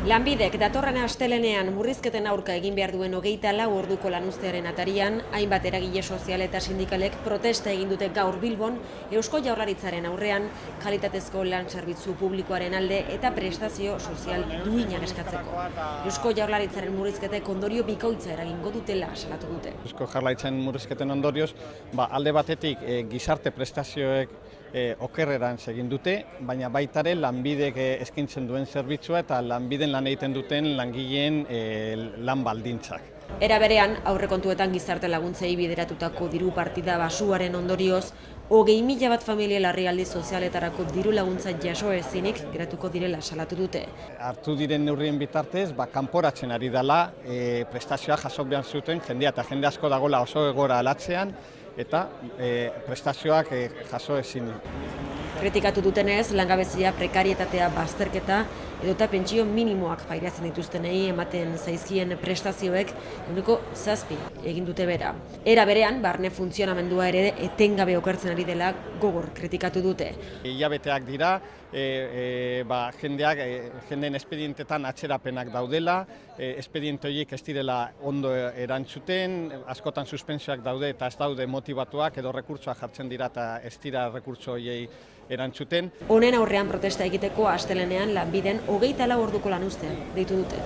Lanbidek datorren astelenean murrizketen aurka egin behar duen 24 orduko lanuztearen atarian, hainbat eragile sozial eta sindikalek protesta egin dute gaur Bilbon, Eusko Jaurlaritzaren aurrean kalitatezko lan zerbitzu publikoaren alde eta prestazio sozial duinak eskatzeko. Eusko Jaurlaritzaren murrizketek ondorio bikoitza eragingo dutela salatu dute. Eusko Jaurlaritzaren murrizketen ondorioz, alde batetik gizarte prestazioek okerreran egin dute, baina baita ere lanbidek eskaintzen duen zerbitzua eta lanbiden lan egiten duten langileen lan baldintzak. Era berean, aurrekontuetan gizarte laguntzei bideratutako diru partida basuaren ondorioz, 20.000 bat familia larrialdi sozialetarako diru laguntza jaso ezinik geratuko direla salatu dute. Hartu diren neurrien bitartez, kanporatzen ari dela prestazioa jaso behar zuten jendea eta jende asko dagoela oso egoera alatzean eta prestazioak jaso ezinik. Kritikatu dutenez, langabezia, prekarietatea, bazterketa edota pentsio minimoak pairatzen dituztenei ematen zaizkien prestazioek 7% egin dute bera. Era berean, barne funtzionamendua ere etengabe okertzen ari dela gogor kritikatu dute. Hilabeteak dira, jendeen espedientetan atzerapenak daudela, espediente horiek ez direla ondo erantzuten, askotan suspensioak daude eta ez daude motibatuak edo rekurtsoak jartzen dira eta ez dira rekurtso horiei erantzuten. Honen aurrean protesta egiteko astelenean lanbiden 24 orduko lanuztea deitu dute.